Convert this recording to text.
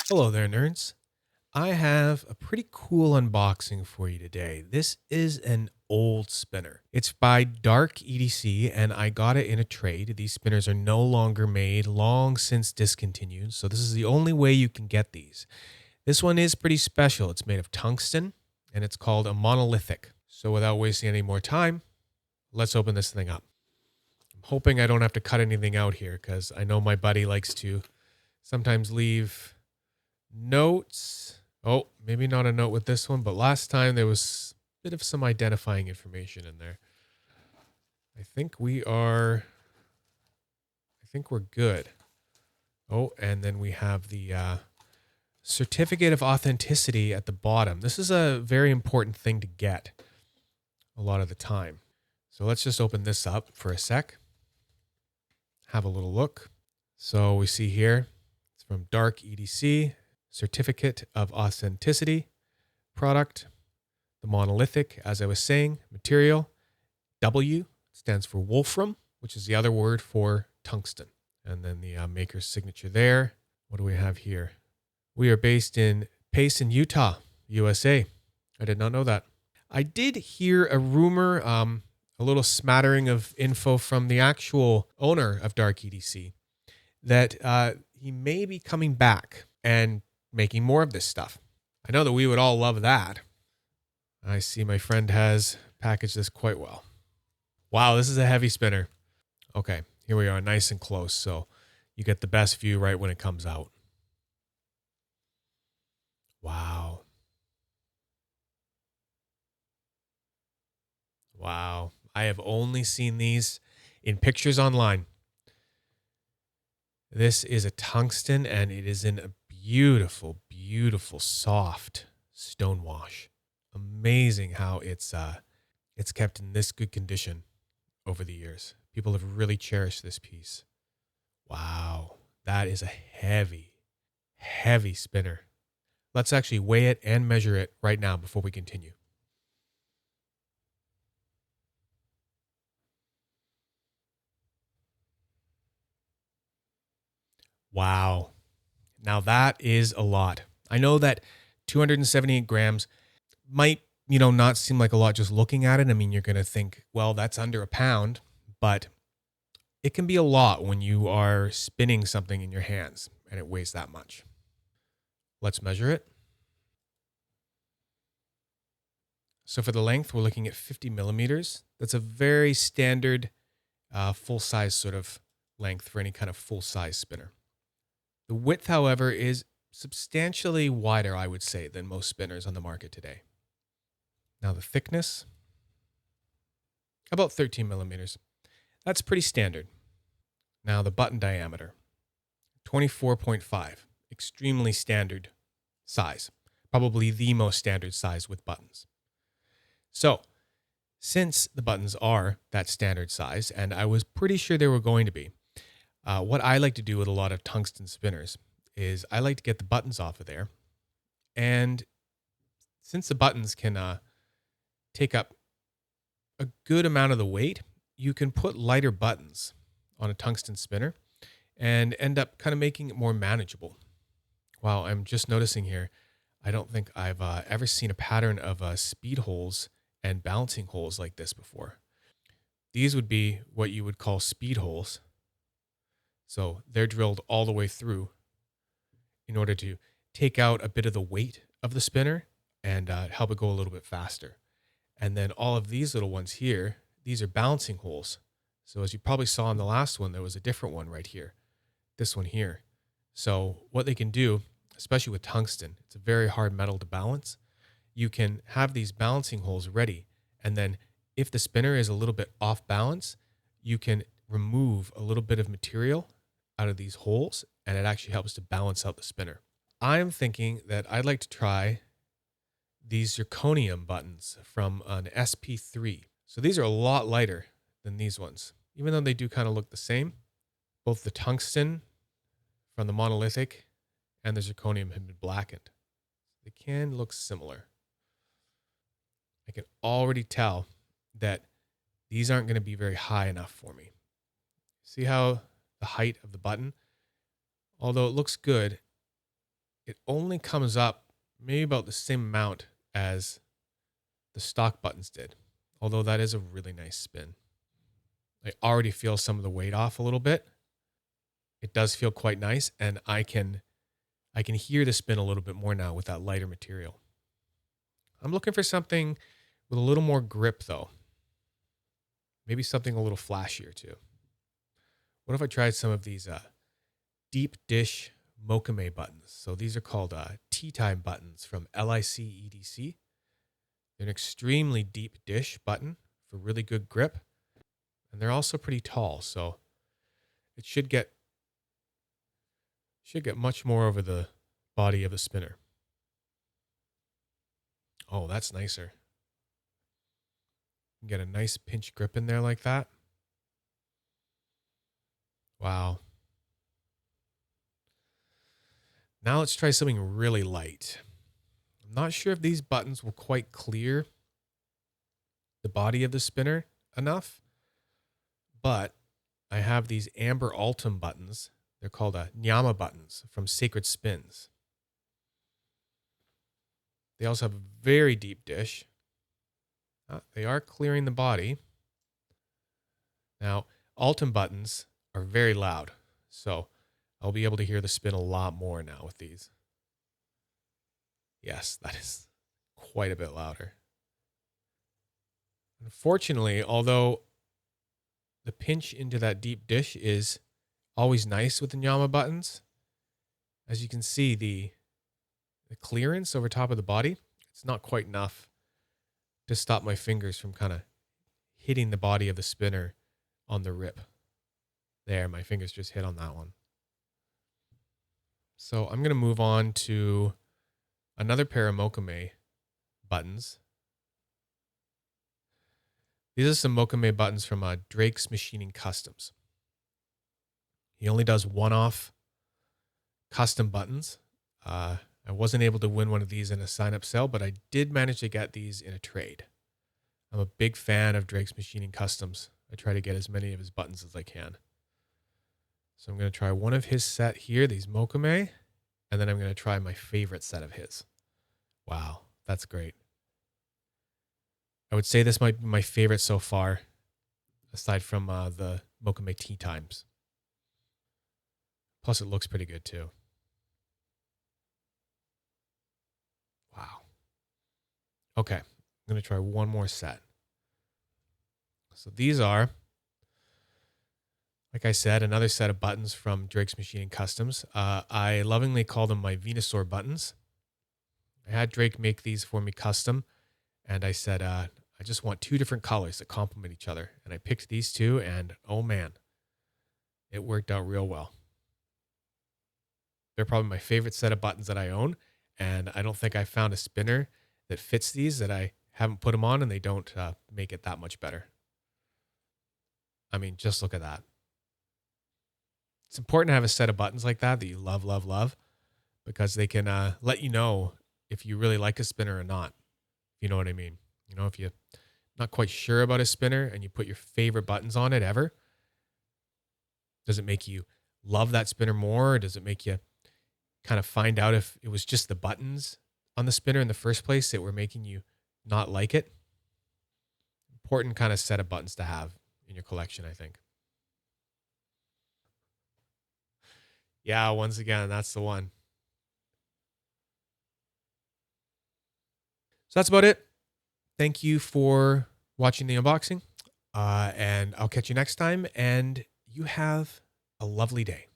Hello there, nerds. I have a pretty cool unboxing for you today. This is an old spinner. It's by DarkEDC, and I got it in a trade. These spinners are no longer made, long since discontinued, so this is the only way you can get these. This one is pretty special. It's made of tungsten, and it's called a Monolithic. So without wasting any more time, let's open this thing up. I'm hoping I don't have to cut anything out here, because I know my buddy likes to sometimes leave notes. Oh, maybe not a note with this one, but last time there was a bit of some identifying information in there. I think we're good. Oh, and then we have the certificate of authenticity at the bottom. This is a very important thing to get a lot of the time. So let's just open this up for a sec. Have a little look. So we see here, it's from DarkEDC. Certificate of Authenticity, product, the Monolithic, as I was saying, material, W stands for Wolfram, which is the other word for tungsten. And then the maker's signature there. What do we have here? We are based in Payson, Utah, USA. I did not know that. I did hear a rumor, a little smattering of info from the actual owner of DarkEDC, that he may be coming back and making more of this stuff. I know that we would all love that. I see my friend has packaged this quite well. Wow, this is a heavy spinner. Okay, here we are, nice and close, so you get the best view right when it comes out. Wow. Wow. I have only seen these in pictures online. This is a tungsten, and it is in a beautiful, beautiful, soft stone wash. Amazing how it's kept in this good condition over the years. People have really cherished this piece. Wow, that is a heavy, heavy spinner. Let's actually weigh it and measure it right now before we continue. Wow. Now that is a lot. I know that 278 grams might, not seem like a lot just looking at it. I mean, you're going to think, well, that's under a pound, but it can be a lot when you are spinning something in your hands and it weighs that much. Let's measure it. So for the length, we're looking at 50 millimeters. That's a very standard full-size sort of length for any kind of full-size spinner. The width, however, is substantially wider, I would say, than most spinners on the market today. Now the thickness, about 13 millimeters. That's pretty standard. Now the button diameter, 24.5, extremely standard size. Probably the most standard size with buttons. So, since the buttons are that standard size, and I was pretty sure they were going to be, what I like to do with a lot of tungsten spinners is I like to get the buttons off of there. And since the buttons can take up a good amount of the weight, you can put lighter buttons on a tungsten spinner and end up kind of making it more manageable. Wow, I'm just noticing here, I don't think I've ever seen a pattern of speed holes and balancing holes like this before. These would be what you would call speed holes. So they're drilled all the way through in order to take out a bit of the weight of the spinner and help it go a little bit faster. And then all of these little ones here, these are balancing holes. So as you probably saw in the last one, there was a different one right here, this one here. So what they can do, especially with tungsten, it's a very hard metal to balance. You can have these balancing holes ready. And then if the spinner is a little bit off balance, you can remove a little bit of material out of these holes, and it actually helps to balance out the spinner. I'm thinking that I'd like to try these zirconium buttons from an SP3. So these are a lot lighter than these ones, even though they do kind of look the same. Both the tungsten from the Monolithic and the zirconium have been blackened. They can look similar. I can already tell that these aren't going to be very high enough for me. See how the height of the button, although it looks good, it only comes up maybe about the same amount as the stock buttons did, although that is a really nice spin. I already feel some of the weight off a little bit. It does feel quite nice, and I can hear the spin a little bit more now with that lighter material. I'm looking for something with a little more grip though. Maybe something a little flashier too. What if I tried some of these deep dish Mokame buttons? So these are called tea time buttons from LICEDC. They're an extremely deep dish button for really good grip. And they're also pretty tall, so it should get much more over the body of the spinner. Oh, that's nicer. You can get a nice pinch grip in there like that. Wow. Now let's try something really light. I'm not sure if these buttons will quite clear the body of the spinner enough, but I have these amber altum buttons. They're called Nyama buttons from Sacred Spins. They also have a very deep dish. They are clearing the body. Now, altum buttons are very loud, so I'll be able to hear the spin a lot more now with these. Yes, that is quite a bit louder. Unfortunately, although the pinch into that deep dish is always nice with the Nyama buttons, as you can see, the clearance over top of the body, it's not quite enough to stop my fingers from kind of hitting the body of the spinner on the rip. There, my fingers just hit on that one. So I'm going to move on to another pair of Mokame buttons. These are some Mokame buttons from Drake's Machining Customs. He only does one-off custom buttons. I wasn't able to win one of these in a sign-up sale, but I did manage to get these in a trade. I'm a big fan of Drake's Machining Customs. I try to get as many of his buttons as I can. So I'm going to try one of his set here, these Mokame, and then I'm going to try my favorite set of his. Wow, that's great. I would say this might be my favorite so far, aside from the Mokame Tea Times. Plus, it looks pretty good too. Wow. Okay, I'm going to try one more set. So these are, like I said, another set of buttons from Drake's Machining Customs. I lovingly call them my Venusaur buttons. I had Drake make these for me custom, and I said, I just want two different colors that complement each other. And I picked these two, and oh man, it worked out real well. They're probably my favorite set of buttons that I own, and I don't think I found a spinner that fits these that I haven't put them on, and they don't make it that much better. I mean, just look at that. It's important to have a set of buttons like that you love, love, love, because they can let you know if you really like a spinner or not. If you know what I mean. You know, if you're not quite sure about a spinner and you put your favorite buttons on it ever, does it make you love that spinner more? Or does it make you kind of find out if it was just the buttons on the spinner in the first place that were making you not like it? Important kind of set of buttons to have in your collection, I think. Yeah, once again, that's the one. So that's about it. Thank you for watching the unboxing, and I'll catch you next time, and you have a lovely day.